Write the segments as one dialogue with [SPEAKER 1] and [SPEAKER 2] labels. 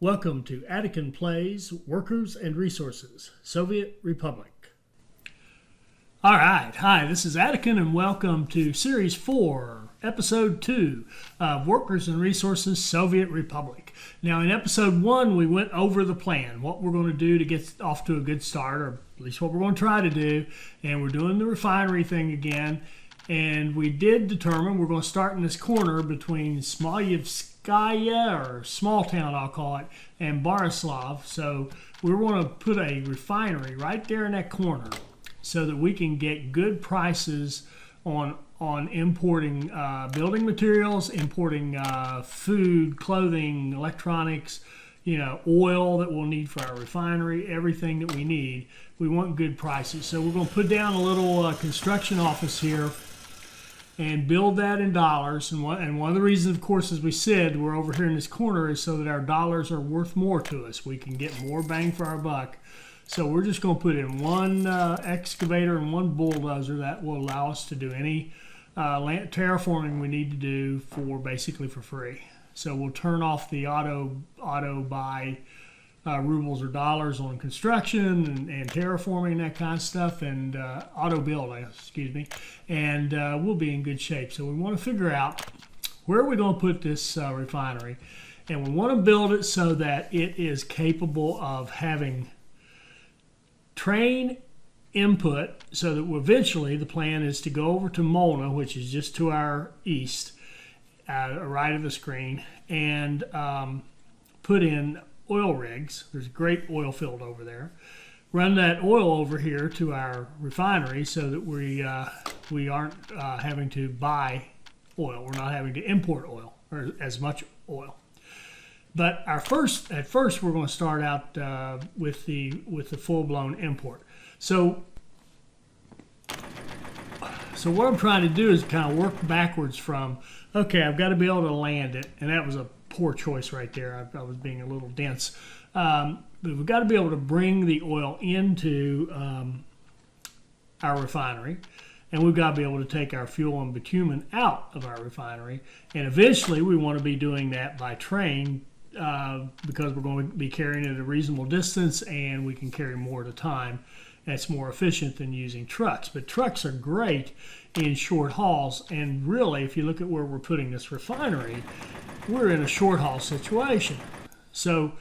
[SPEAKER 1] Welcome to Attican Plays Workers and Resources, Soviet Republic. All right, hi, this is Attican and welcome to Series 4, Episode 2 of Workers and Resources, Soviet Republic. Now in Episode 1, we went over the plan, what we're going to do to get off to a good start, or at least what we're going to try to do, and we're doing the refinery thing again. And we did determine we're going to start in this corner between Smolyevskaya, or small town I'll call it, and Borislav. So we want to put a refinery right there in that corner so that we can get good prices on importing building materials, importing food, clothing, electronics, oil that we'll need for our refinery, everything that we need. We want good prices. So we're going to put down a little construction office here and build that in dollars. And one of the reasons, of course, as we said, we're over here in this corner is so that our dollars are worth more to us. We can get more bang for our buck. So we're just going to put in one excavator and one bulldozer that will allow us to do any land terraforming we need to do basically for free. So we'll turn off the auto buy rubles or dollars on construction and terraforming, that kind of stuff, and auto build, and we'll be in good shape. So we want to figure out where we're going to put this refinery, and we want to build it so that it is capable of having train input, so that eventually the plan is to go over to Molna, which is just to our east, right of the screen, and put in oil rigs. There's a great oil field over there. Run that oil over here to our refinery so that we aren't having to buy oil. We're not having to import oil, or as much oil. But at first we're going to start out with the full-blown import. So what I'm trying to do is kind of work backwards from, okay, I've got to be able to land it, and that was a poor choice right there. I was being a little dense. But we've got to be able to bring the oil into our refinery, and we've got to be able to take our fuel and bitumen out of our refinery. And eventually we want to be doing that by train because we're going to be carrying it at a reasonable distance, and we can carry more at a time. That's more efficient than using trucks. But trucks are great in short hauls, and really, if you look at where we're putting this refinery, we're in a short haul situation. So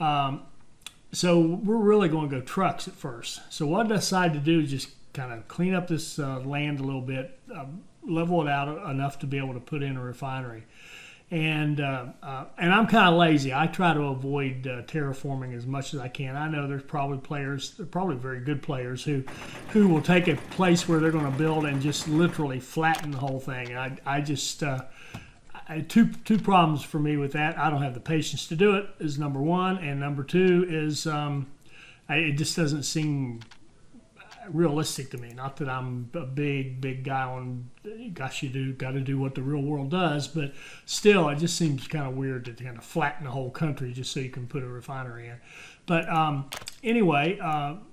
[SPEAKER 1] we're really going to go trucks at first. So what I decided to do is just kind of clean up this land a little bit, level it out enough to be able to put in a refinery. And I'm kind of lazy. I try to avoid terraforming as much as I can. I know there's probably very good players who will take a place where they're going to build and just literally flatten the whole thing. Two problems for me with that. I don't have the patience to do it, is number one, and number two is it just doesn't seem realistic to me. Not that I'm a big guy on, gosh, you got to do what the real world does, but still, it just seems kind of weird to kind of flatten the whole country just so you can put a refinery in. But anyway,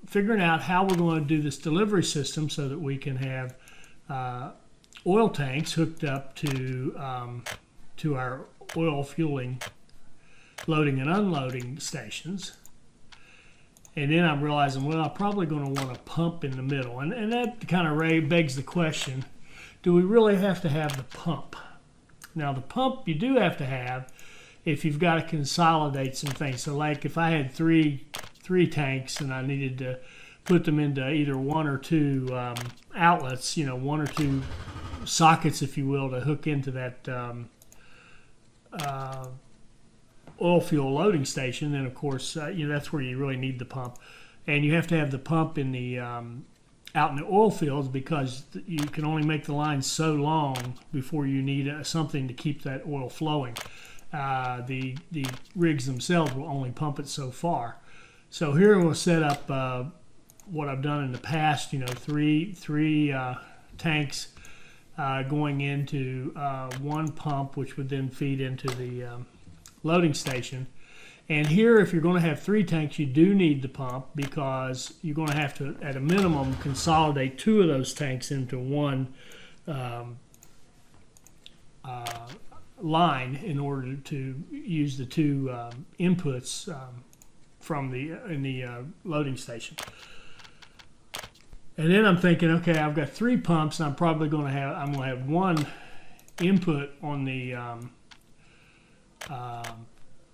[SPEAKER 1] figuring out how we're going to do this delivery system so that we can have oil tanks hooked up to our oil fueling, loading and unloading stations. And then I'm realizing, well, I'm probably going to want a pump in the middle. And that kind of begs the question, do we really have to have the pump? Now, the pump you do have to have if you've got to consolidate some things. So like if I had three tanks and I needed to put them into either one or two outlets, one or two sockets, if you will, to hook into that oil fuel loading station, then of course that's where you really need the pump. And you have to have the pump in the out in the oil fields, because you can only make the line so long before you need something to keep that oil flowing. The rigs themselves will only pump it so far. So here we'll set up what I've done in the past, three tanks going into one pump, which would then feed into the loading station. And here, if you're going to have three tanks, you do need the pump, because you're going to have to, at a minimum, consolidate two of those tanks into one line in order to use the two inputs from the loading station. And then I'm thinking, okay, I've got 3 pumps, and I'm probably going to have one input on the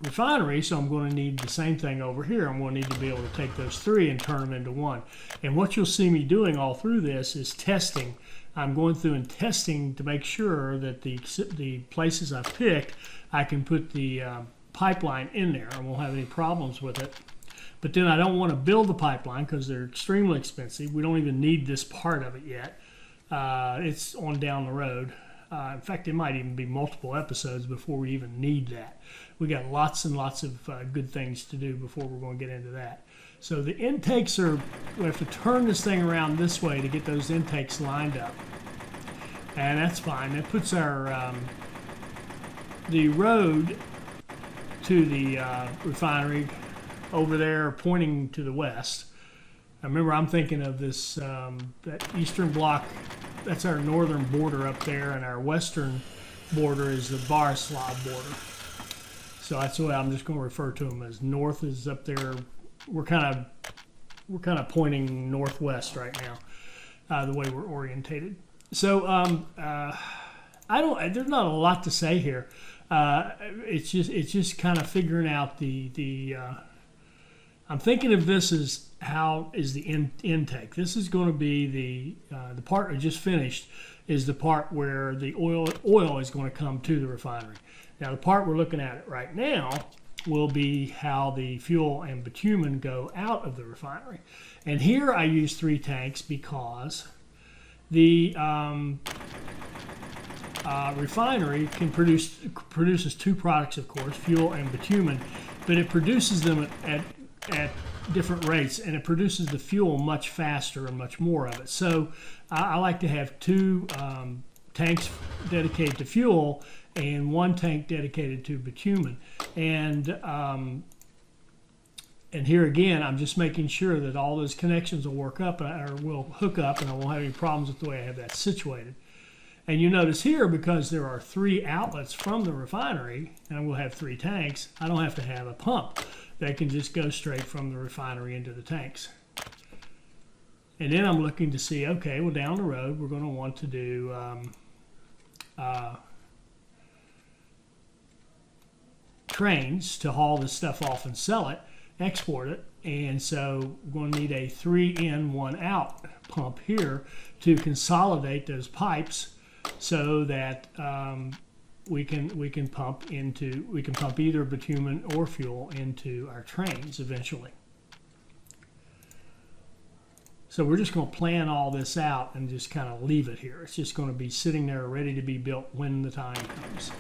[SPEAKER 1] refinery, so I'm going to need the same thing over here. I'm going to need to be able to take those 3 and turn them into 1. And what you'll see me doing all through this is testing. I'm going through and testing to make sure that the places I've picked, I can put the pipeline in there. I won't have any problems with it. But then I don't want to build the pipeline because they're extremely expensive. We don't even need this part of it yet. It's on down the road. In fact, it might even be multiple episodes before we even need that. We got lots and lots of good things to do before we're going to get into that. So the intakes we have to turn this thing around this way to get those intakes lined up. And that's fine. That puts our the road to the refinery over there pointing to the west. I remember I'm thinking of this, that eastern block, that's our northern border up there, and our western border is the Borislav border. So that's the way I'm just going to refer to them as. North is up there. We're kind of pointing northwest right now, the way we're orientated. So there's not a lot to say here. It's just kind of figuring out I'm thinking of this as how is the intake. This is going to be the part I just finished is the part where the oil is going to come to the refinery. Now the part we're looking at right now will be how the fuel and bitumen go out of the refinery. And here I use 3 tanks because the refinery produces 2 products, of course, fuel and bitumen, but it produces them at different rates, and it produces the fuel much faster and much more of it. So I like to have 2 tanks dedicated to fuel and 1 tank dedicated to bitumen. And here again, I'm just making sure that all those connections will work up or will hook up, and I won't have any problems with the way I have that situated. And you notice here, because there are 3 outlets from the refinery, and we'll have 3 tanks, I don't have to have a pump. They can just go straight from the refinery into the tanks. And then I'm looking to see, okay, well, down the road, we're going to want to do trains to haul this stuff off and sell it, export it. And so we're going to need a 3-in, 1-out pump here to consolidate those pipes so that we can pump either bitumen or fuel into our trains eventually. So we're just going to plan all this out and just kind of leave it here. It's just going to be sitting there ready to be built when the time comes.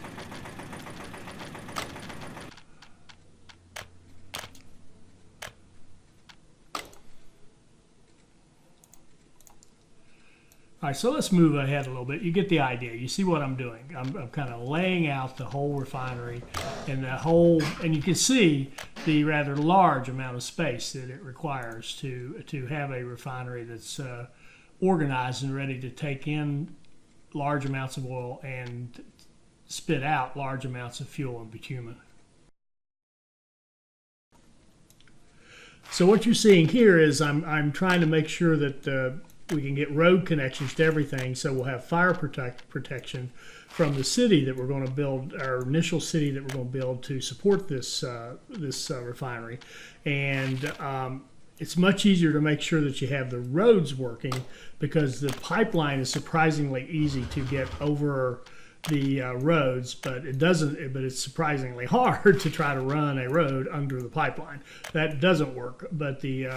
[SPEAKER 1] All right, so let's move ahead a little bit. You get the idea. You see what I'm doing. I'm kind of laying out the whole refinery and and you can see the rather large amount of space that it requires to have a refinery that's organized and ready to take in large amounts of oil and spit out large amounts of fuel and bitumen. So what you're seeing here is I'm trying to make sure that we can get road connections to everything, so we'll have fire protection from the city that we're going to build, our initial city that we're going to build to support this refinery. And it's much easier to make sure that you have the roads working because the pipeline is surprisingly easy to get over the roads, but it's surprisingly hard to try to run a road under the pipeline. That doesn't work, but the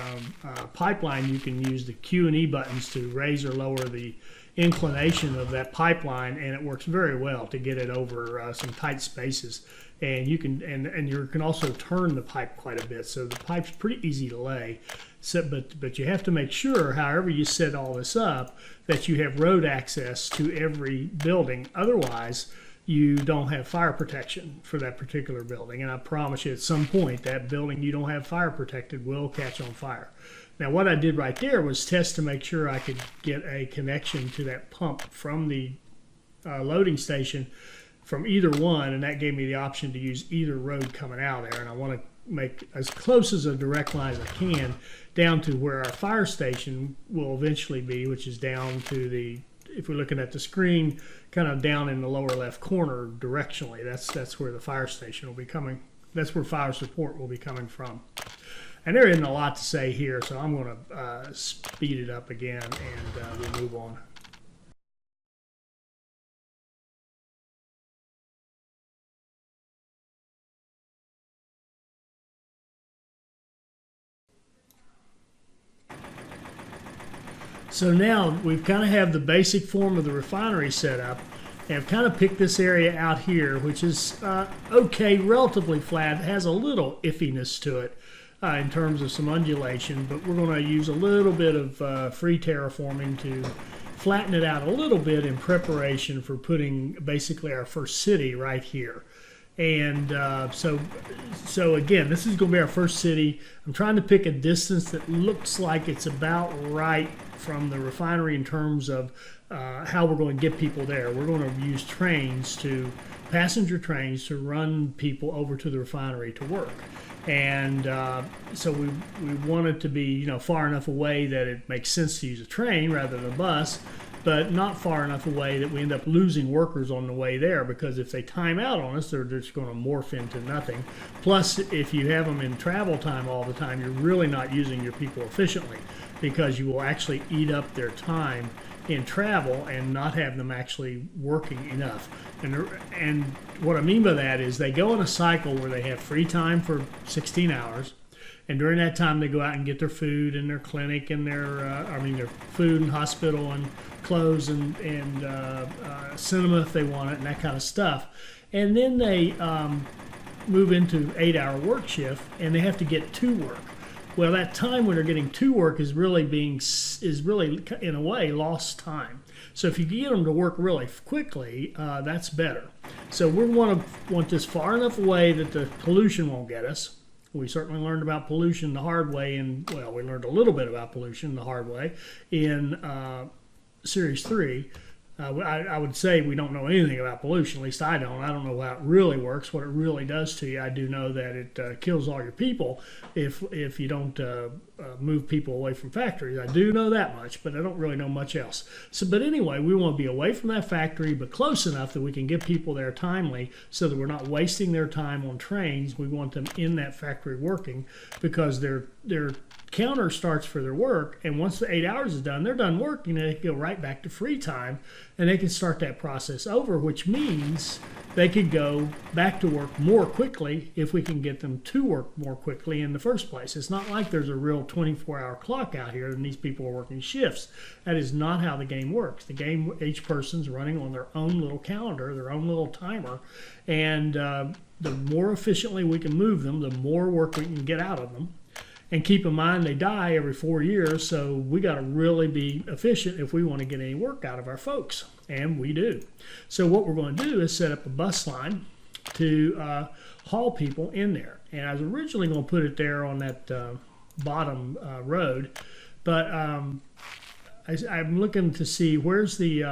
[SPEAKER 1] pipeline, you can use the Q and E buttons to raise or lower the inclination of that pipeline, and it works very well to get it over some tight spaces. And you can also turn the pipe quite a bit, so the pipe's pretty easy to lay. So, but you have to make sure, however you set all this up, that you have road access to every building. Otherwise, you don't have fire protection for that particular building. And I promise you, at some point, that building you don't have fire protected will catch on fire. Now, what I did right there was test to make sure I could get a connection to that pump from the loading station from either one, and that gave me the option to use either road coming out of there. And I want to make as close as a direct line as I can down to where our fire station will eventually be, which is down to the, if we're looking at the screen, kind of down in the lower left corner directionally. That's where the fire station will be coming. That's where fire support will be coming from. And there isn't a lot to say here, so I'm going to speed it up again, and we'll move on. So now we've kind of have the basic form of the refinery set up, and I've kind of picked this area out here, which is okay, relatively flat. It has a little iffiness to it in terms of some undulation, but we're going to use a little bit of free terraforming to flatten it out a little bit in preparation for putting basically our first city right here. And so again, this is going to be our first city. I'm trying to pick a distance that looks like it's about right from the refinery in terms of how we're going to get people there. We're going to use passenger trains to run people over to the refinery to work. And so we want it to be, far enough away that it makes sense to use a train rather than a bus, but not far enough away that we end up losing workers on the way there, because if they time out on us, they're just going to morph into nothing. Plus, if you have them in travel time all the time, you're really not using your people efficiently, because you will actually eat up their time in travel and not have them actually working enough. And what I mean by that is they go in a cycle where they have free time for 16 hours. And during that time, they go out and get their food and their clinic and their food and hospital and clothes and cinema if they want it and that kind of stuff. And then they move into 8-hour work shift, and they have to get to work. Well, that time when they're getting to work is really in a way lost time. So if you get them to work really quickly, that's better. So we want this far enough away that the pollution won't get us. We certainly learned about pollution the hard way, we learned a little bit about pollution the hard way in Series 3. I would say we don't know anything about pollution, at least I don't. I don't know how it really works, what it really does to you. I do know that it kills all your people if you don't move people away from factories. I do know that much, but I don't really know much else. But anyway, we want to be away from that factory, but close enough that we can get people there timely so that we're not wasting their time on trains. We want them in that factory working, because their counter starts for their work, and once the 8 hours is done, they're done working, and they can go right back to free time, and they can start that process over, which means they could go back to work more quickly if we can get them to work more quickly in the first place. It's not like there's a real 24-hour clock out here and these people are working shifts. That is not how the game works. The game, each person's running on their own little calendar, their own little timer, and the more efficiently we can move them, the more work we can get out of them. And keep in mind, they die every 4 years, so we got to really be efficient if we want to get any work out of our folks, and we do. So what we're going to do is set up a bus line to haul people in there. And I was originally going to put it there on that bottom road, but I'm looking to see where's the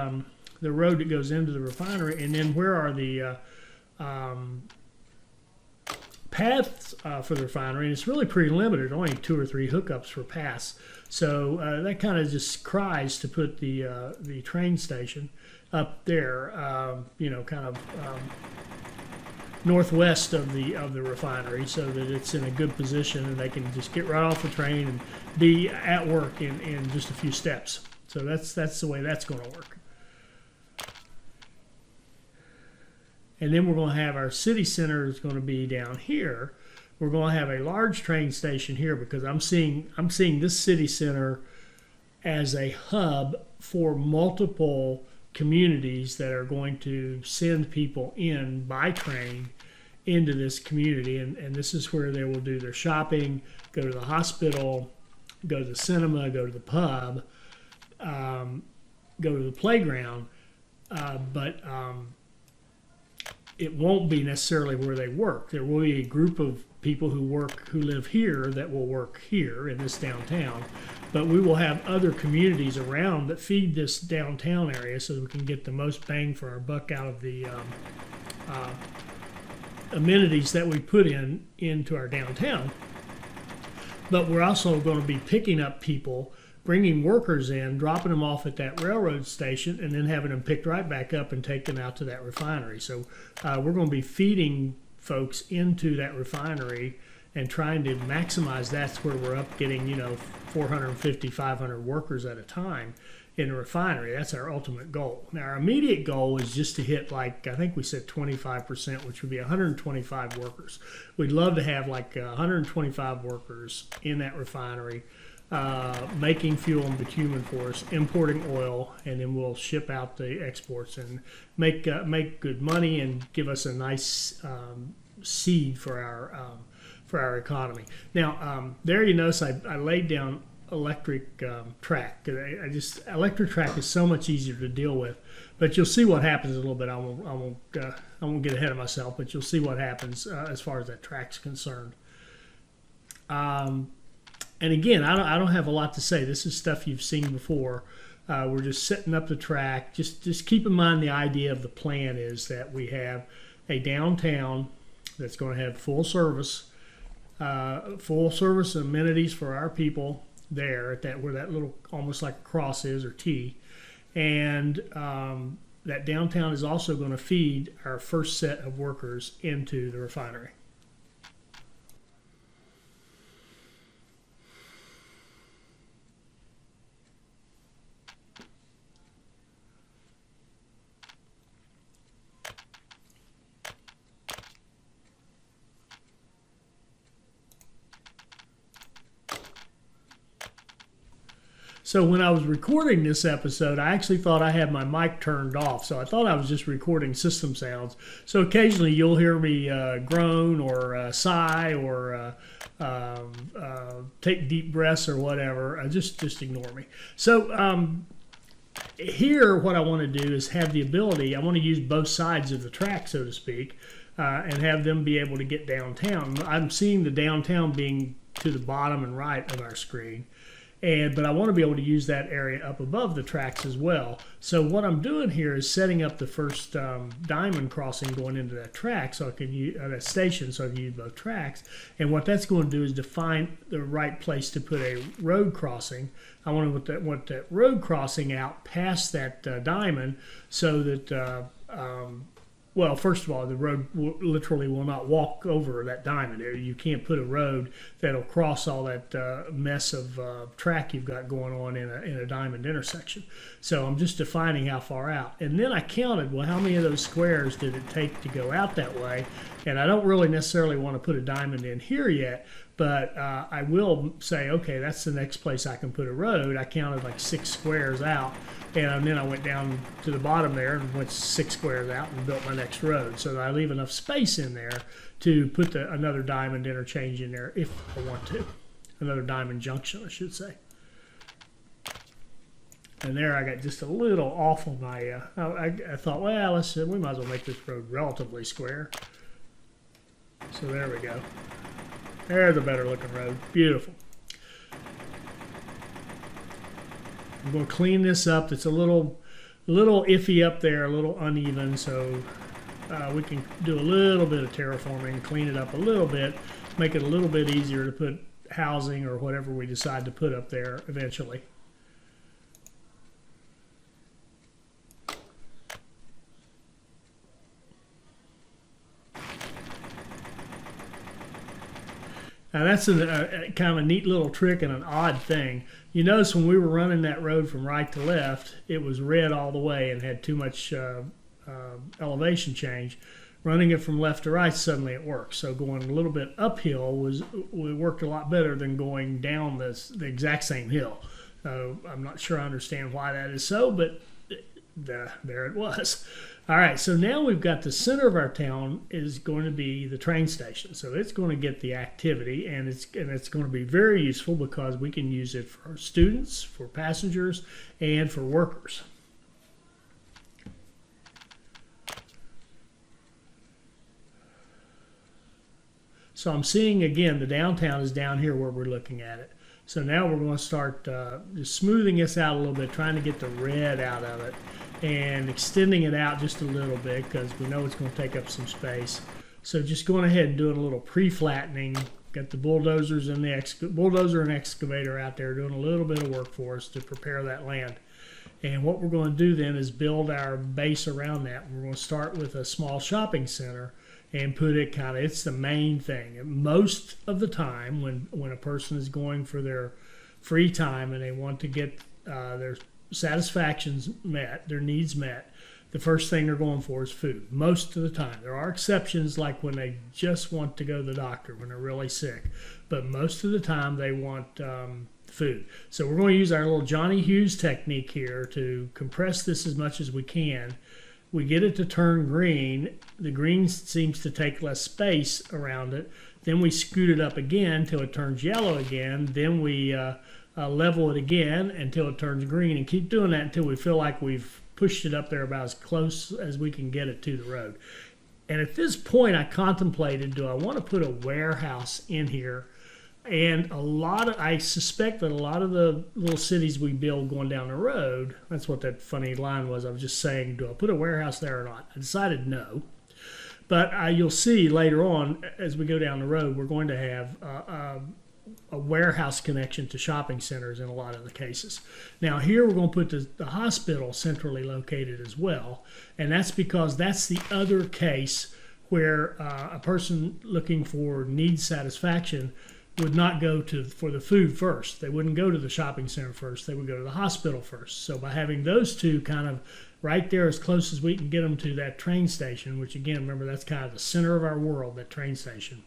[SPEAKER 1] road that goes into the refinery, and then where are the paths for the refinery, and it's really pretty limited, only 2 or 3 hookups for paths. So that kind of just cries to put the train station up there, kind of northwest of the refinery, so that it's in a good position and they can just get right off the train and be at work in just a few steps. So that's the way that's going to work. And then we're going to have our city center is going to be down here. We're going to have a large train station here, because I'm seeing this city center as a hub for multiple communities that are going to send people in by train into this community. And this is where they will do their shopping, go to the hospital, go to the cinema, go to the pub, go to the playground. But it won't be necessarily where they work. There will be a group of people who live here that will work here in this downtown, but we will have other communities around that feed this downtown area so that we can get the most bang for our buck out of the amenities that we put into our downtown. But we're also going to be picking up people, bringing workers in, dropping them off at that railroad station, and then having them picked right back up and taken out to that refinery. So we're going to be feeding folks into that refinery and trying to maximize. That's where we're up getting 450, 500 workers at a time in a refinery. That's our ultimate goal. Now, our immediate goal is just to hit, like, I think we said 25%, which would be 125 workers. We'd love to have like 125 workers in that refinery, making fuel and bitumen for us, importing oil, and then we'll ship out the exports and make good money and give us a nice seed for our economy. Now, there you notice I laid down electric track. Electric track is so much easier to deal with, but you'll see what happens in a little bit. I won't get ahead of myself, but you'll see what happens as far as that track's concerned. And again, I don't have a lot to say. This is stuff you've seen before. We're just setting up the track. Just keep in mind the idea of the plan is that we have a downtown that's going to have full service amenities for our people there at where that little almost like a cross is, or T, and that downtown is also going to feed our first set of workers into the refinery. So when I was recording this episode, I actually thought I had my mic turned off. So I thought I was just recording system sounds. So occasionally you'll hear me groan or sigh or take deep breaths or whatever. Just ignore me. So here what I want to do is have the ability, I want to use both sides of the track, so to speak, and have them be able to get downtown. I'm seeing the downtown being to the bottom and right of our screen. But I want to be able to use that area up above the tracks as well. So what I'm doing here is setting up the first diamond crossing going into that track, so I can use that station, so I can use both tracks. And what that's going to do is define the right place to put a road crossing. I want that road crossing out past that diamond, so that well, first of all, the road literally will not walk over that diamond. You can't put a road that'll cross all that mess of track you've got going on in a diamond intersection. So I'm just defining how far out. And then I counted, well, how many of those squares did it take to go out that way? And I don't really necessarily want to put a diamond in here yet, but I will say, okay, that's the next place I can put a road. I counted like 6 squares out, and then I went down to the bottom there and went 6 squares out and built my next road, so that I leave enough space in there to put another diamond interchange in there if I want to. Another diamond junction, I should say. And there I got just a little off on my, I thought, well, we might as well make this road relatively square. So there we go. There's a better looking road. Beautiful. I'm going to clean this up. It's a little iffy up there, a little uneven, so we can do a little bit of terraforming, clean it up a little bit, make it a little bit easier to put housing or whatever we decide to put up there eventually. Now that's a kind of a neat little trick and an odd thing. You notice when we were running that road from right to left, it was red all the way and had too much elevation change. Running it from left to right, suddenly it works. So going a little bit uphill worked a lot better than going down the exact same hill. So I'm not sure I understand why that is so, but there it was. All right, so now we've got the center of our town is going to be the train station. So it's going to get the activity, and it's going to be very useful because we can use it for students, for passengers, and for workers. So I'm seeing, again, the downtown is down here where we're looking at it. So now we're going to start just smoothing this out a little bit, trying to get the red out of it and extending it out just a little bit because we know it's going to take up some space. So just going ahead and doing a little pre-flattening. Got the bulldozers and the bulldozer and excavator out there doing a little bit of work for us to prepare that land. And what we're going to do then is build our base around that. We're going to start with a small shopping center and put it kind of, it's the main thing. Most of the time when a person is going for their free time and they want to get their satisfactions met, their needs met, the first thing they're going for is food. Most of the time. There are exceptions like when they just want to go to the doctor when they're really sick. But most of the time they want food. So we're going to use our little Johnny Hughes technique here to compress this as much as we can. We get it to turn green. The green seems to take less space around it. Then we scoot it up again until it turns yellow again. Then we level it again until it turns green, and keep doing that until we feel like we've pushed it up there about as close as we can get it to the road. And at this point I contemplated, do I want to put a warehouse in here? And I suspect that a lot of the little cities we build going down the road, that's what that funny line was. I was just saying, do I put a warehouse there or not? I decided no. But you'll see later on as we go down the road, we're going to have a warehouse connection to shopping centers in a lot of the cases. Now here we're going to put the hospital centrally located as well. And that's because that's the other case where a person looking for needs satisfaction would not go for the food first. They wouldn't go to the shopping center first. They would go to the hospital first. So by having those two kind of right there as close as we can get them to that train station, which again, remember that's kind of the center of our world, that train station.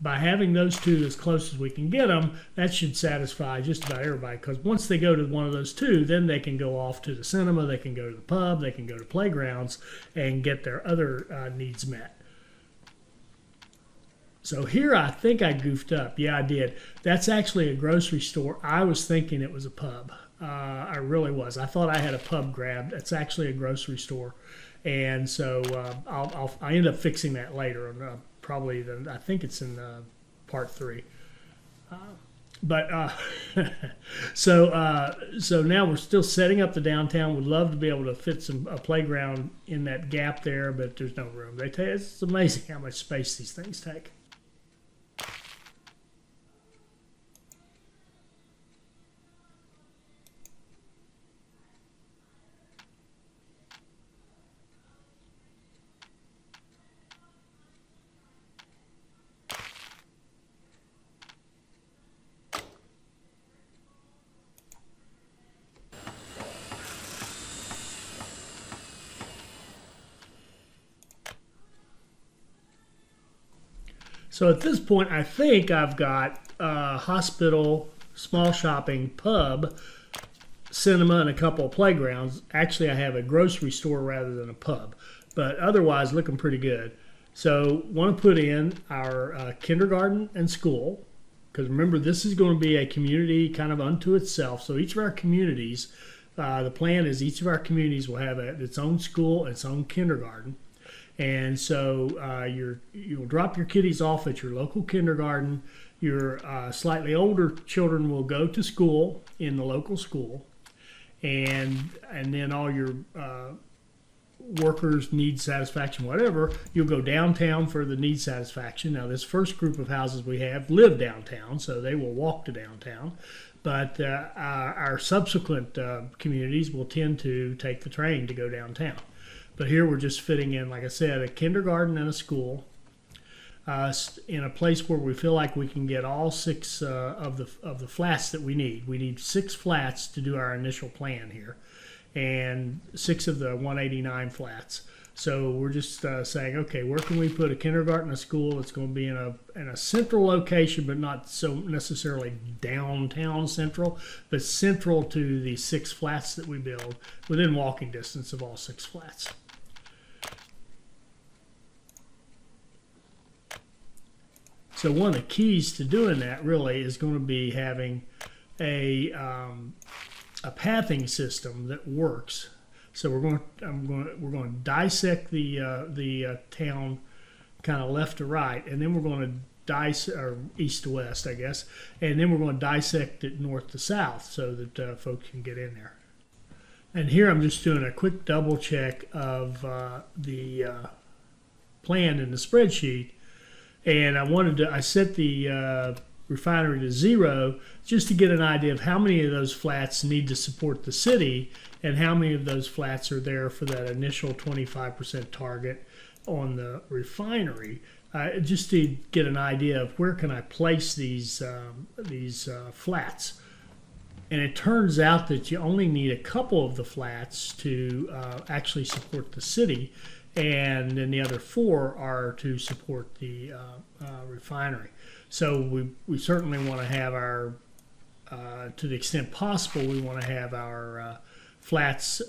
[SPEAKER 1] By having those two as close as we can get them, that should satisfy just about everybody. Because once they go to one of those two, then they can go off to the cinema, they can go to the pub, they can go to playgrounds and get their other needs met. So here I think I goofed up. Yeah, I did. That's actually a grocery store. I was thinking it was a pub. I really was. I thought I had a pub grabbed. It's actually a grocery store. And so I end up fixing that later. I think it's in part 3. So now we're still setting up the downtown. Would love to be able to fit a playground in that gap there, but there's no room. It's amazing how much space these things take. So at this point, I think I've got hospital, small shopping, pub, cinema, and a couple of playgrounds. Actually, I have a grocery store rather than a pub, but otherwise looking pretty good. So want to put in our kindergarten and school, because remember, this is going to be a community kind of unto itself. So each of our communities, the plan is each of our communities will have its own school, its own kindergarten. And so you'll drop your kiddies off at your local kindergarten. Your slightly older children will go to school in the local school. And then all your workers, need satisfaction, whatever, you'll go downtown for the need satisfaction. Now, this first group of houses we have live downtown, so they will walk to downtown. But our subsequent communities will tend to take the train to go downtown. But here we're just fitting in, like I said, a kindergarten and a school in a place where we feel like we can get all 6 of the flats that we need. We need 6 flats to do our initial plan here, and 6 of the 189 flats. So we're just saying, okay, where can we put a kindergarten, a school? It's going to be in a central location, but not so necessarily downtown central, but central to the 6 flats that we build, within walking distance of all 6 flats. So one of the keys to doing that really is going to be having a pathing system that works. So we're going to dissect the town kind of left to right, and then we're going to or east to west, I guess, and then we're going to dissect it north to south so that folks can get in there. And here I'm just doing a quick double check of the plan in the spreadsheet, and I set the refinery to 0 just to get an idea of how many of those flats need to support the city and how many of those flats are there for that initial 25% target on the refinery, just to get an idea of where can I place these flats. And it turns out that you only need a couple of the flats to actually support the city, and then the other 4 are to support the refinery. So we certainly want to have our, to the extent possible, we want to have our flats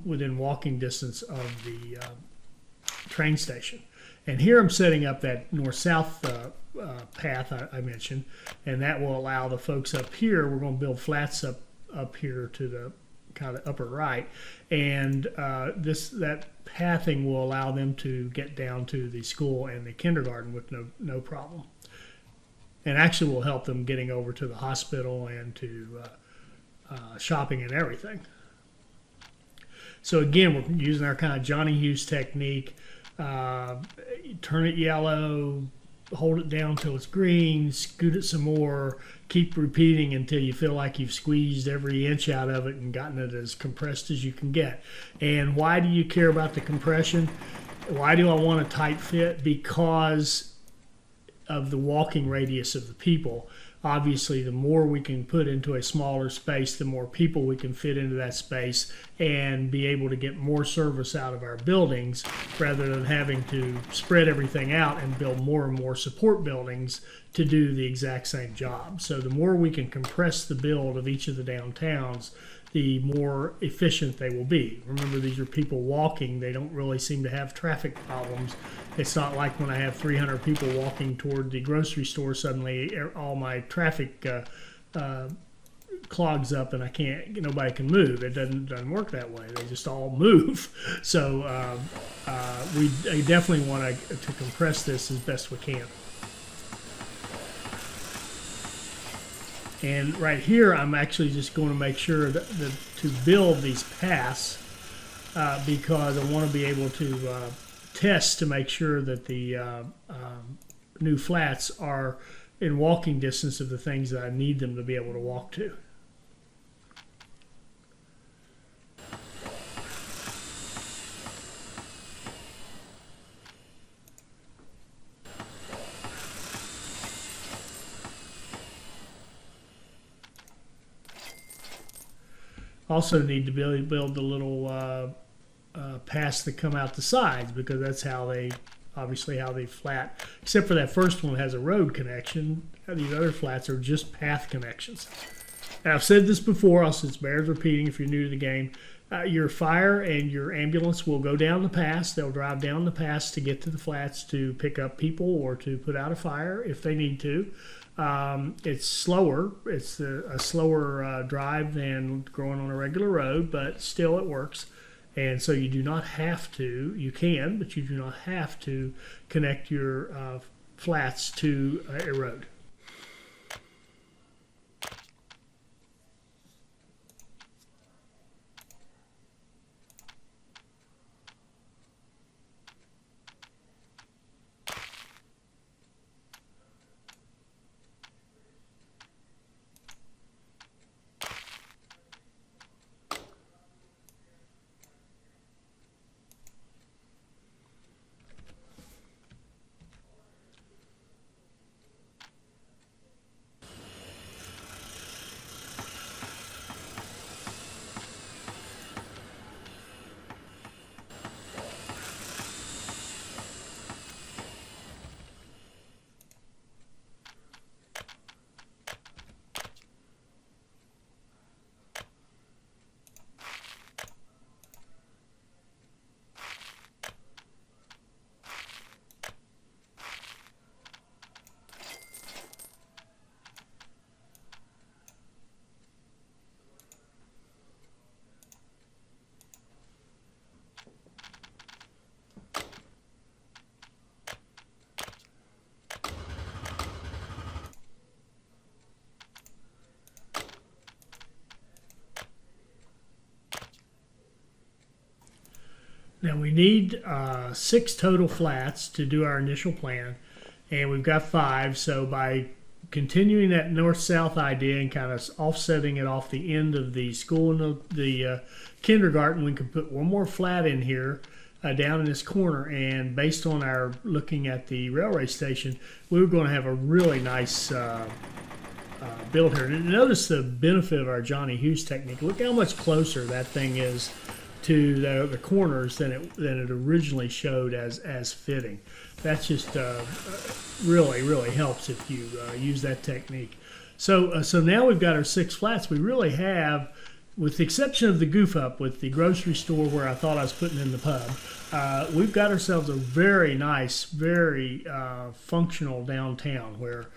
[SPEAKER 1] within walking distance of the train station. And here I'm setting up that north-south path I mentioned, and that will allow the folks up here. We're going to build flats up here to the kind of upper right, and that pathing will allow them to get down to the school and the kindergarten with no problem, and actually will help them getting over to the hospital and to shopping and everything. So again, we're using our kind of Johnny Hughes technique. Turn it yellow, hold it down till it's green, scoot it some more, keep repeating until you feel like you've squeezed every inch out of it and gotten it as compressed as you can get. And why do you care about the compression? Why do I want a tight fit? Because of the walking radius of the people. Obviously, the more we can put into a smaller space, the more people we can fit into that space and be able to get more service out of our buildings rather than having to spread everything out and build more and more support buildings to do the exact same job. So the more we can compress the build of each of the downtowns, the more efficient they will be. Remember, these are people walking. They don't really seem to have traffic problems. It's not like when I have 300 people walking toward the grocery store, suddenly all my traffic clogs up and nobody can move. It doesn't work that way. They just all move. So we definitely want to compress this as best we can. And right here, I'm actually just going to make sure that to build these paths because I want to be able to test to make sure that the new flats are in walking distance of the things that I need them to be able to walk to. Also need to build the little paths that come out the sides, because that's how they flat, except for that first one has a road connection. These other flats are just path connections. And I've said this before, also it bears repeating if you're new to the game. Your fire and your ambulance will go down the pass. They'll drive down the pass to get to the flats to pick up people or to put out a fire if they need to. It's slower. It's a slower drive than going on a regular road, but still it works. And so you do not have to, you can, but you do not have to connect your flats to a road. Now we need 6 total flats to do our initial plan, and we've got 5. So by continuing that north-south idea and kind of offsetting it off the end of the school and the kindergarten, we can put one more flat in here down in this corner. And based on our looking at the railway station, we were going to have a really nice build here. And notice the benefit of our Johnny Hughes technique. Look how much closer that thing is to the corners than it originally showed as fitting. That's just really helps if you use that technique. So now we've got our 6 flats. We really have, with the exception of the goof up with the grocery store where I thought I was putting in the pub, we've got ourselves a very nice, very functional downtown where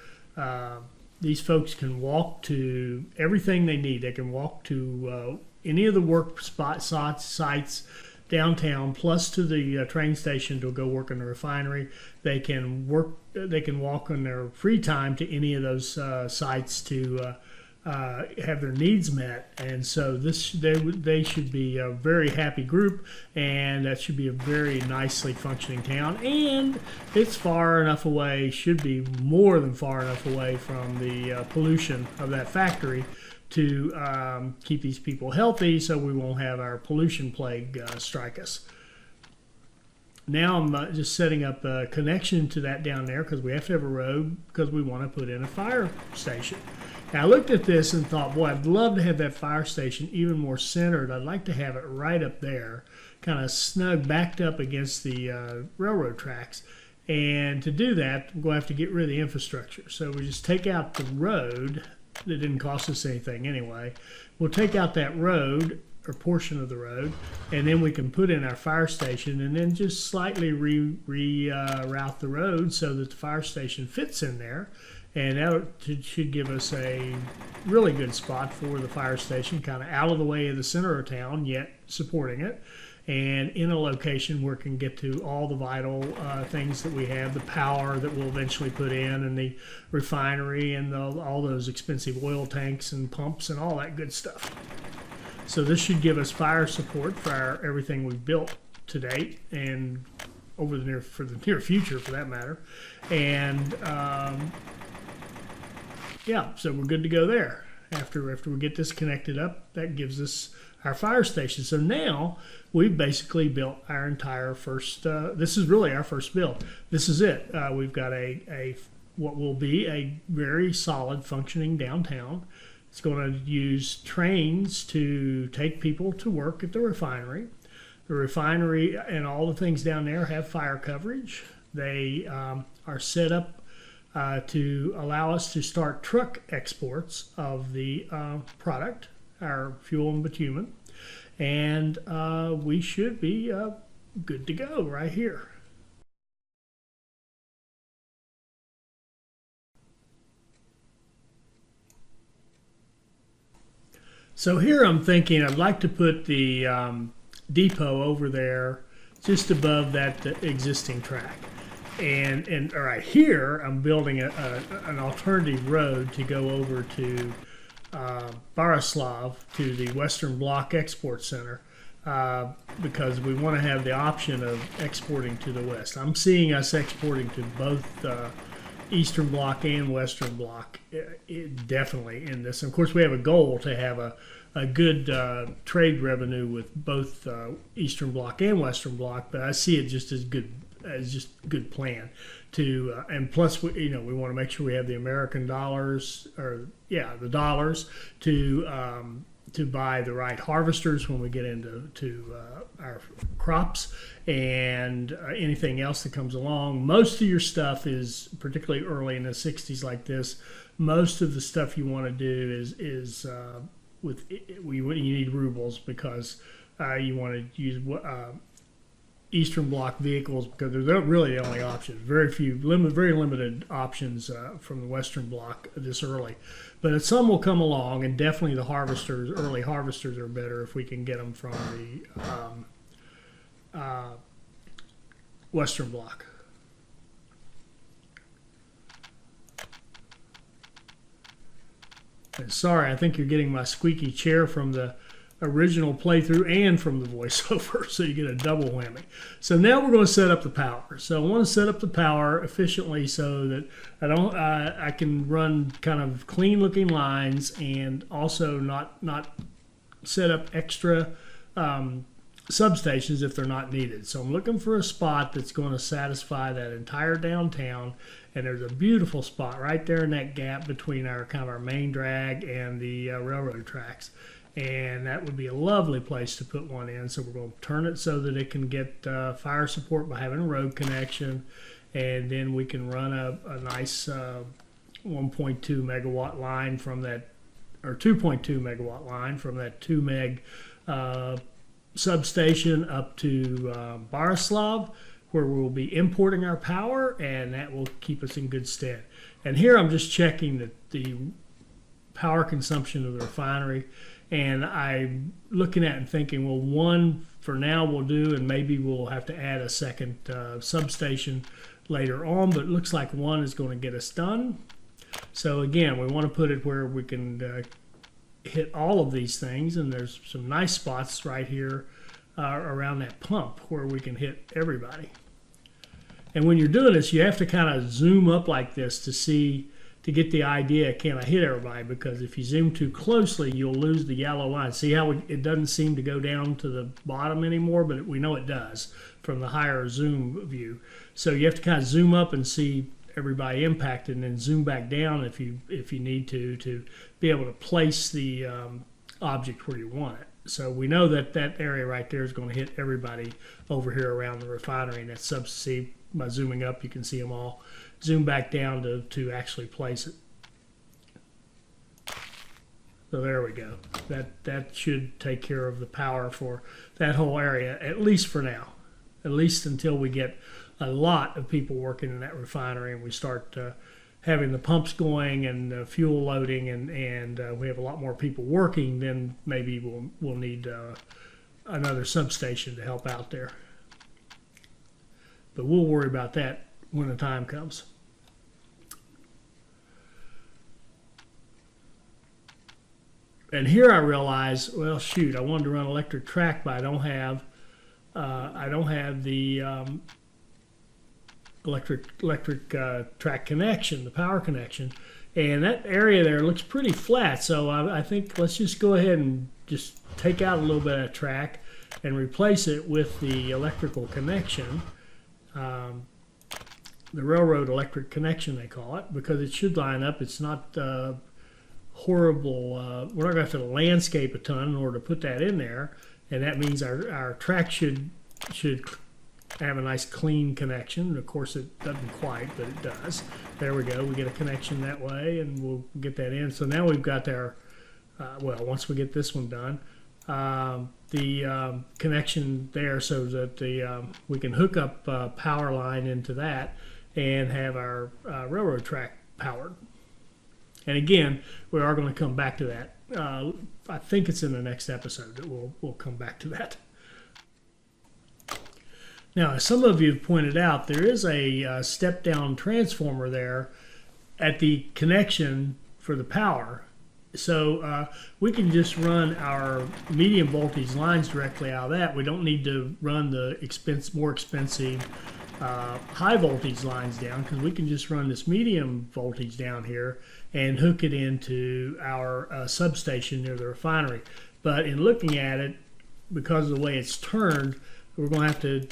[SPEAKER 1] these folks can walk to everything they need. They can walk to any of the work sites downtown, plus to the train station to go work in the refinery. They can walk on their free time to any of those sites to have their needs met. And so they should be a very happy group, and that should be a very nicely functioning town. And it's far enough away, should be more than far enough away from the pollution of that factory to keep these people healthy, so we won't have our pollution plague strike us. Now I'm just setting up a connection to that down there because we have to have a road because we want to put in a fire station. Now I looked at this and thought, boy, I'd love to have that fire station even more centered. I'd like to have it right up there, kind of snug, backed up against the railroad tracks. And to do that, we're going to have to get rid of the infrastructure. So we just take out the road. That didn't cost us anything anyway. We'll take out that road or portion of the road, and then we can put in our fire station and then just slightly reroute the road so that the fire station fits in there. And that should give us a really good spot for the fire station, kind of out of the way of the center of town, yet supporting it, and in a location where it can get to all the vital things that we have, the power that we'll eventually put in, and the refinery, and all those expensive oil tanks and pumps and all that good stuff. So this should give us fire support for everything we've built to date and over the near future, for that matter. And yeah, so we're good to go there. After we get this connected up, that gives us our fire station. So now we've basically built our entire first, this is really our first build. This is it. We've got what will be a very solid functioning downtown. It's going to use trains to take people to work at the refinery. The refinery and all the things down there have fire coverage. They are set up to allow us to start truck exports of the product, our fuel and bitumen, and we should be good to go right here. So here I'm thinking I'd like to put the depot over there just above that existing track. And all right, here I'm building an alternative road to go over to Borislav, to the Western Bloc Export Center, because we want to have the option of exporting to the west. I'm seeing us exporting to both Eastern Bloc and Western Bloc, definitely in this. And of course, we have a goal to have a good trade revenue with both Eastern Bloc and Western Bloc, but I see it just as good plan to, and plus we want to make sure we have the American dollars, or the dollars to buy the right harvesters when we get into our crops and anything else that comes along. Most of your stuff is, particularly early in the 60s like this, most of the stuff you want to do is you need rubles, because you want to use Eastern Bloc vehicles, because they're really the only options. Very limited options from the Western Bloc this early. But some will come along, and definitely the early harvesters are better if we can get them from the Western Bloc. And sorry, I think you're getting my squeaky chair from the original playthrough and from the voiceover, so you get a double whammy. So now we're going to set up the power. So I want to set up the power efficiently so that I can run kind of clean looking lines, and also not set up extra substations if they're not needed. So I'm looking for a spot that's going to satisfy that entire downtown, and there's a beautiful spot right there in that gap between our kind of our main drag and the railroad tracks, and that would be a lovely place to put one in. So we're going to turn it so that it can get fire support by having a road connection, and then we can run a nice 1.2 megawatt line from that, or 2.2 megawatt line from that 2 meg substation up to Borislav, where we'll be importing our power, and that will keep us in good stead. And here I'm just checking the power consumption of the refinery, and I'm looking at and thinking, well, one for now will do, and maybe we'll have to add a second substation later on, but it looks like one is going to get us done. So again, we want to put it where we can hit all of these things, and there's some nice spots right here around that pump where we can hit everybody. And when you're doing this, you have to kind of zoom up like this to get the idea, can I hit everybody? Because if you zoom too closely, you'll lose the yellow line. See how it doesn't seem to go down to the bottom anymore, but we know it does from the higher zoom view. So you have to kind of zoom up and see everybody impacted, and then zoom back down if you need to be able to place the object where you want it. So we know that that area right there is going to hit everybody over here around the refinery, and that's see, by zooming up you can see them all. Zoom back down to actually place it. So there we go. That should take care of the power for that whole area, at least for now, at least until we get a lot of people working in that refinery and we start having the pumps going and fuel loading, and we have a lot more people working. Then maybe we'll need another substation to help out there. But we'll worry about that when the time comes. And here I realize, well, shoot, I wanted to run electric track, but I don't have the electric track connection, the power connection, and that area there looks pretty flat. So I think let's just go ahead and just take out a little bit of track and replace it with the electrical connection, the railroad electric connection they call it, because it should line up. It's not horrible. We're not going to have to landscape a ton in order to put that in there, and that means our track should have a nice clean connection. Of course it doesn't quite, but it does. There we go. We get a connection that way, and we'll get that in. So now we've got our well, once we get this one done, the connection there, so that we can hook up power line into that and have our railroad track powered. And again, we are going to come back to that. I think it's in the next episode that we'll come back to that. Now, as some of you have pointed out, there is a step-down transformer there at the connection for the power. So we can just run our medium voltage lines directly out of that. We don't need to run the more expensive high voltage lines down, because we can just run this medium voltage down here and hook it into our substation near the refinery. But in looking at it, because of the way it's turned, we're going to have to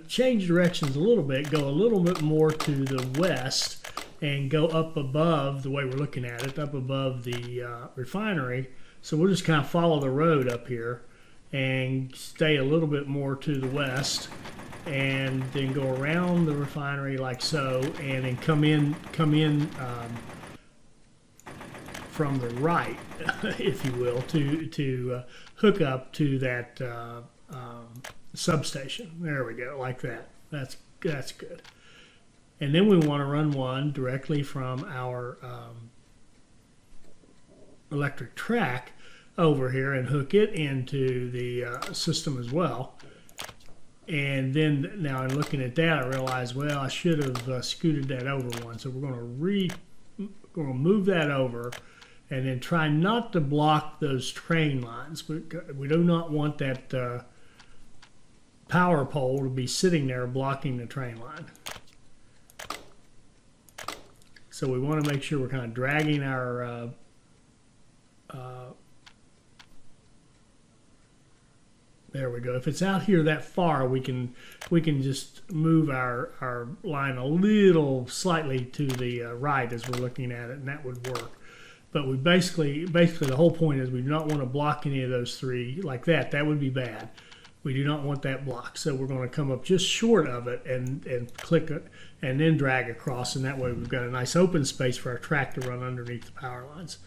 [SPEAKER 1] change directions a little bit, go a little bit more to the west, and go up above, the way we're looking at it, up above the refinery. So we'll just kind of follow the road up here and stay a little bit more to the west, and then go around the refinery like so, and then come in from the right, if you will, to hook up to that substation. There we go, like that. That's good. And then we want to run one directly from our electric track over here and hook it into the system as well. And then now in looking at that, I realized, well, I should have scooted that over one. So we're going to move that over, and then try not to block those train lines. We do not want that power pole to be sitting there blocking the train line. So we want to make sure we're kind of dragging our there we go. If it's out here that far, we can just move our line a little slightly to the right as we're looking at it, and that would work. But we basically the whole point is we do not want to block any of those three like that. That would be bad. We do not want that blocked. So we're going to come up just short of it and click it and then drag across, and that way we've got a nice open space for our track to run underneath the power lines.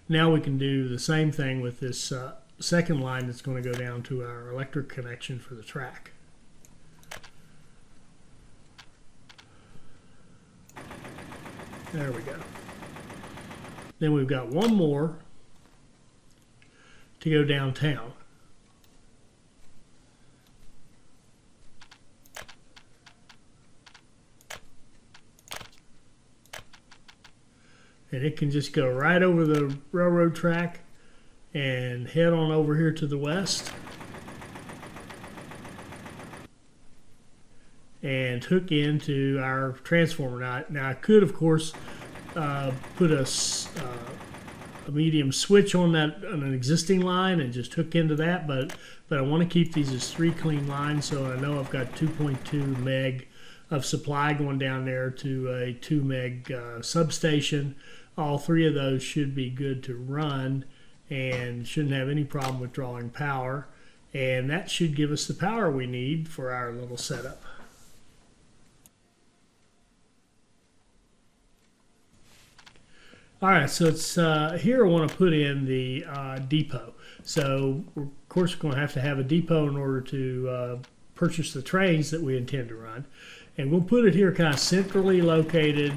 [SPEAKER 1] Now we can do the same thing with this second line that's going to go down to our electric connection for the track. There we go. Then we've got one more to go downtown. And it can just go right over the railroad track and head on over here to the west and hook into our transformer. Now I could, of course, put a medium switch on an existing line and just hook into that, but I want to keep these as 3 clean lines, so I know I've got 2.2 meg of supply going down there to a 2 meg substation. All 3 of those should be good to run and shouldn't have any problem with drawing power, and that should give us the power we need for our little setup. All right, so it's here I want to put in the depot. So of course we're going to have a depot in order to purchase the trains that we intend to run, and we'll put it here kind of centrally located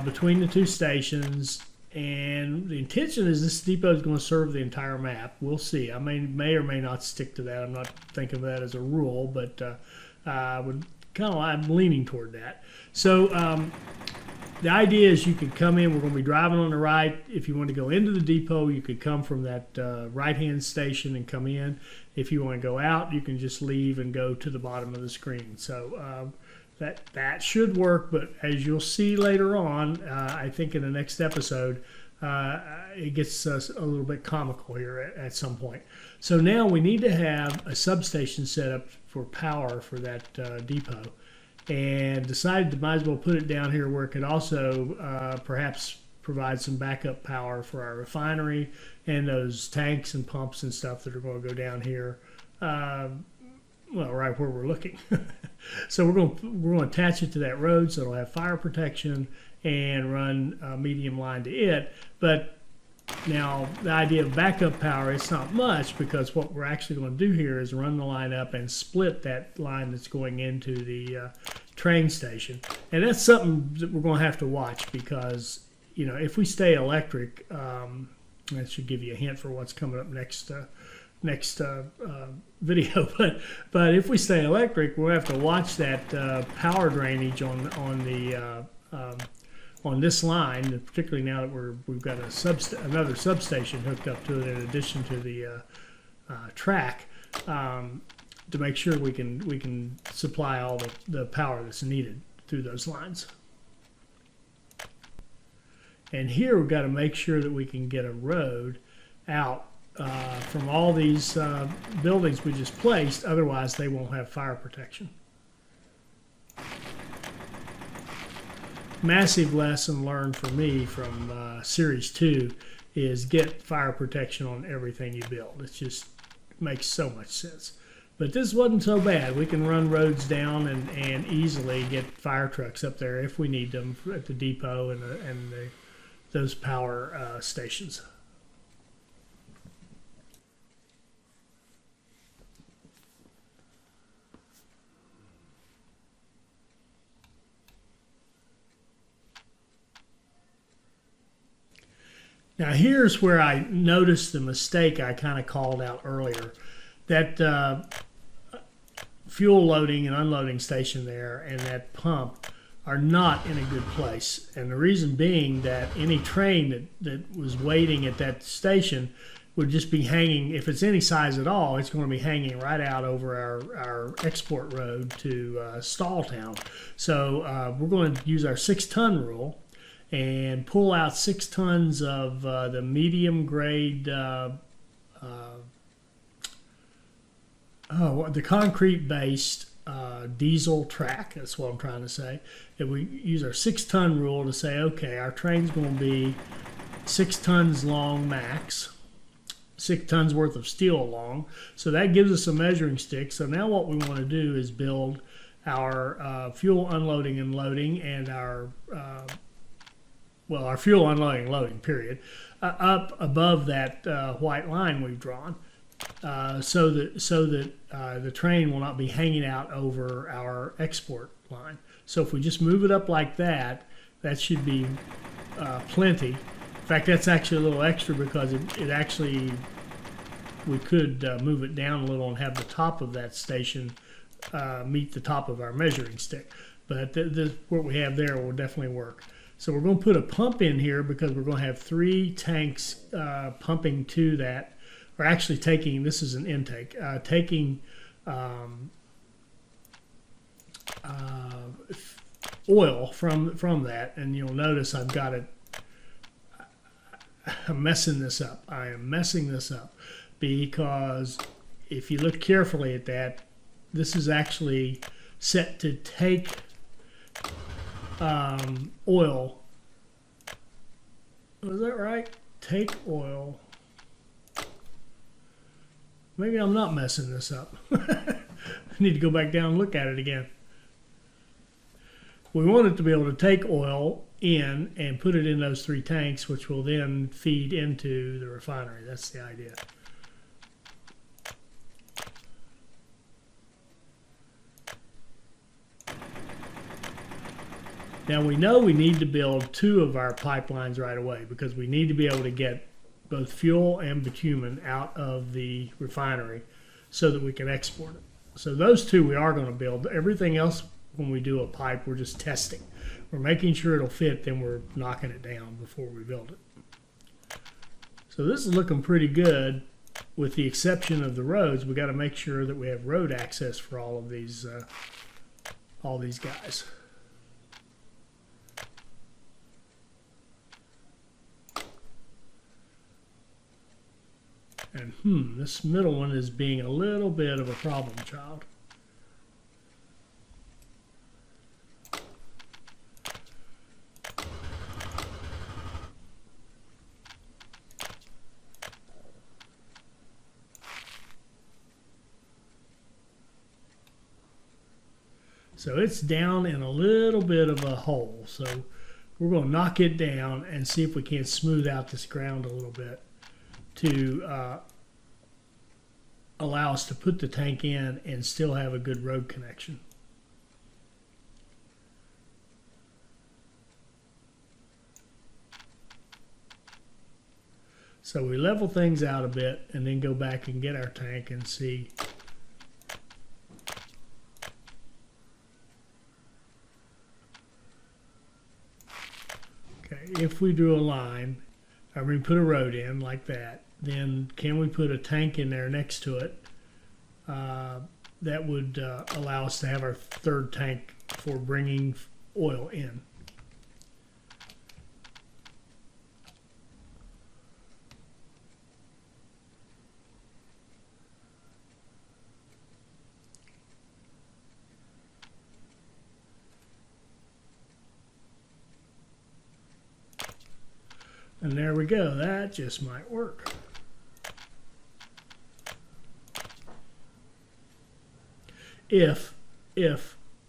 [SPEAKER 1] between the 2 stations. And the intention is this depot is going to serve the entire map. We'll see. I may or may not stick to that. I'm not thinking of that as a rule, but I'm leaning toward that. So the idea is you could come in. We're going to be driving on the right. If you want to go into the depot, you could come from that right-hand station and come in. If you want to go out, you can just leave and go to the bottom of the screen. So that should work, but as you'll see later on, I think in the next episode, it gets a little bit comical here at some point. So now we need to have a substation set up for power for that depot, and decided to might as well put it down here where it could also perhaps provide some backup power for our refinery and those tanks and pumps and stuff that are going to go down here. Well, right where we're looking. So we're going to attach it to that road so it'll have fire protection and run a medium line to it. But now the idea of backup power, it's not much, because what we're actually going to do here is run the line up and split that line that's going into the train station. And that's something that we're going to have to watch, because if we stay electric, that should give you a hint for what's coming up next video, but if we stay electric, we'll have to watch that power drainage on this line, particularly now that we've got another substation hooked up to it in addition to the track, to make sure we can supply all the power that's needed through those lines. And here we've got to make sure that we can get a road out from all these buildings we just placed, otherwise they won't have fire protection. Massive lesson learned for me from Series 2 is get fire protection on everything you build. It just makes so much sense. But this wasn't so bad. We can run roads down and easily get fire trucks up there if we need them at the depot and those power stations. Now here's where I noticed the mistake I kind of called out earlier. That fuel loading and unloading station there and that pump are not in a good place. And the reason being that any train that was waiting at that station would just be hanging, if it's any size at all, it's going to be hanging right out over our export road to Stalltown. So we're going to use our 6-ton rule and pull out 6 tons of the medium grade, the concrete based diesel track. That's what I'm trying to say. If we use our 6-ton rule to say, okay, our train's going to be 6 tons long max, 6 tons worth of steel long. So that gives us a measuring stick. So now what we want to do is build our fuel unloading and loading, and our fuel unloading and loading period up above that white line we've drawn, so that the train will not be hanging out over our export line. So if we just move it up like that, that should be plenty. In fact, that's actually a little extra because it actually, we could move it down a little and have the top of that station meet the top of our measuring stick. But what we have there will definitely work. So we're going to put a pump in here because we're going to have 3 tanks pumping to that, or actually taking, this is an intake, taking oil from that. And you'll notice I've got it, I'm messing this up. I am messing this up because if you look carefully at that, this is actually set to take oil. Was that right? Take oil. Maybe I'm not messing this up. I need to go back down and look at it again. We want it to be able to take oil in and put it in those 3 tanks, which will then feed into the refinery. That's the idea. Now we know we need to build 2 of our pipelines right away because we need to be able to get both fuel and bitumen out of the refinery so that we can export it. So those 2 we are going to build. Everything else, when we do a pipe, we're just testing. We're making sure it'll fit, then we're knocking it down before we build it. So this is looking pretty good, with the exception of the roads. We got to make sure that we have road access for all of these guys. And this middle one is being a little bit of a problem child. So it's down in a little bit of a hole. So we're going to knock it down and see if we can't smooth out this ground a little bit to allow us to put the tank in and still have a good road connection. So we level things out a bit and then go back and get our tank and see. Okay, if we drew a line, or we put a road in like that, then can we put a tank in there next to it that would allow us to have our 3rd tank for bringing oil in? And there we go. That just might work. If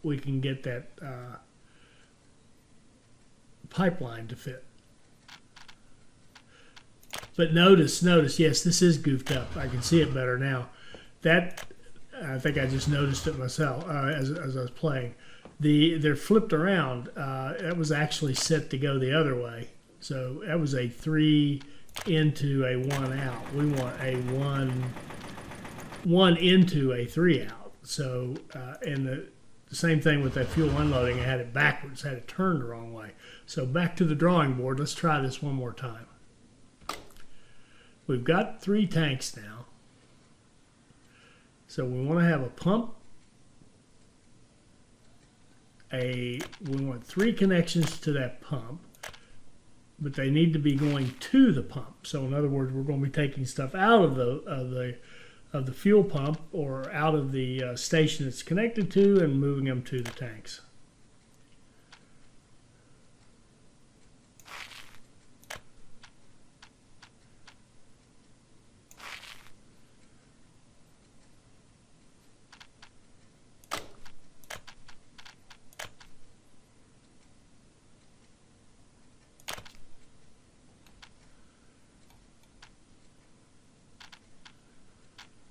[SPEAKER 1] we can get that pipeline to fit. But notice, yes, this is goofed up. I can see it better now. That, I think I just noticed it myself as I was playing. They're flipped around. That was actually set to go the other way. So that was a 3 into a 1 out. We want a 1 into a 3 out. So The same thing with that fuel unloading. I had it backwards, had it turned the wrong way. So back to the drawing board. Let's try this one more time. We've got 3 tanks now. So we want to have a pump. We want 3 connections to that pump, but they need to be going to the pump. So in other words, we're going to be taking stuff out of the fuel pump or out of the station it's connected to and moving them to the tanks.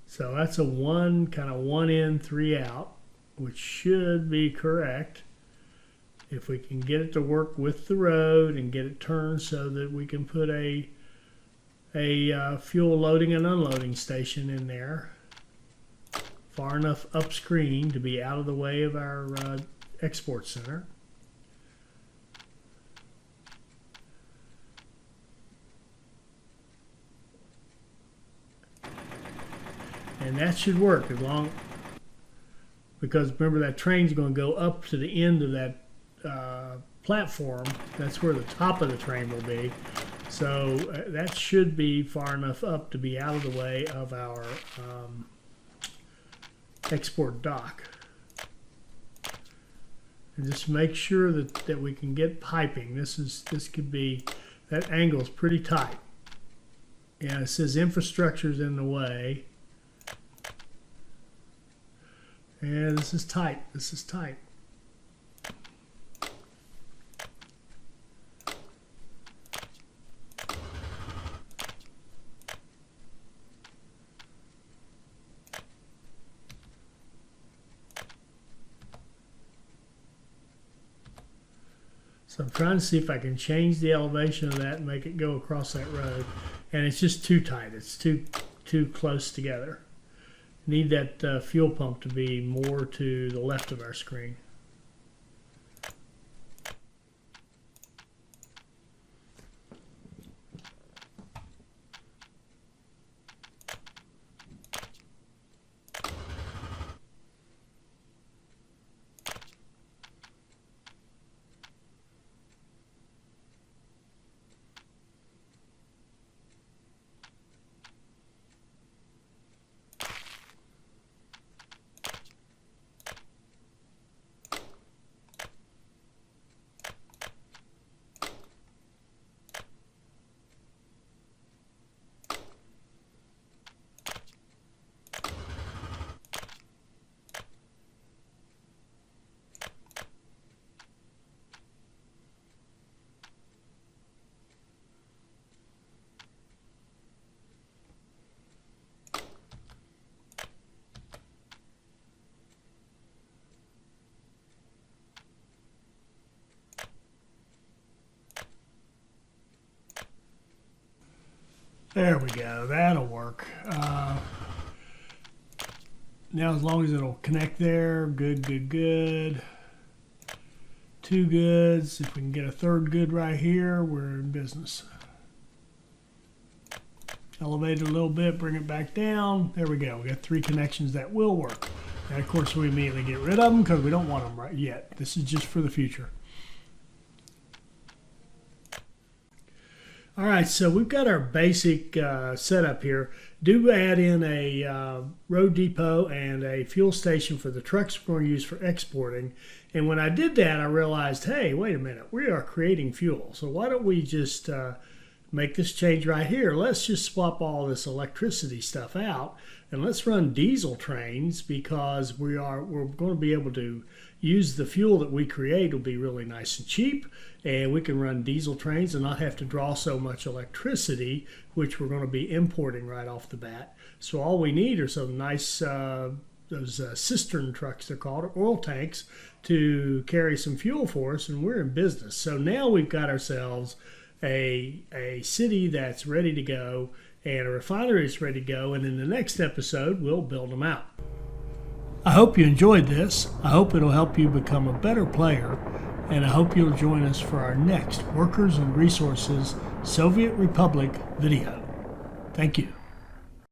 [SPEAKER 1] So that's a kind of 1 in, 3 out, which should be correct if we can get it to work with the road and get it turned so that we can put a fuel loading and unloading station in there far enough upstream to be out of the way of our export center. And that should work because remember that train's going to go up to the end of that platform. That's where the top of the train will be. So that should be far enough up to be out of the way of our export dock. And just make sure that we can get piping. This could be, that angle is pretty tight. Yeah, it says infrastructure's in the way. Yeah, this is tight. This is tight. So I'm trying to see if I can change the elevation of that and make it go across that road. And it's just too tight. It's too close together. Need that fuel pump to be more to the left of our screen. There we go. That'll work. Now, as long as it'll connect there, good, good, good. 2 goods. If we can get a 3rd good right here, we're in business. Elevate it a little bit, bring it back down. There we go. We got 3 connections that will work. And of course, we immediately get rid of them because we don't want them right yet. This is just for the future. All right, so we've got our basic setup here. Do add in a road depot and a fuel station for the trucks we're going to use for exporting. And when I did that, I realized, hey, wait a minute, we are creating fuel. So why don't we just make this change right here? Let's just swap all this electricity stuff out and let's run diesel trains because we're going to be able to use the fuel that we create will be really nice and cheap, and we can run diesel trains and not have to draw so much electricity, which we're going to be importing right off the bat. So all we need are some nice those cistern trucks, they're called, or oil tanks, to carry some fuel for us, and we're in business. So now we've got ourselves a city that's ready to go and a refinery that's ready to go, and in the next episode we'll build them out. I hope you enjoyed this. I hope it'll help you become a better player, and I hope you'll join us for our next Workers and Resources Soviet Republic video. Thank you.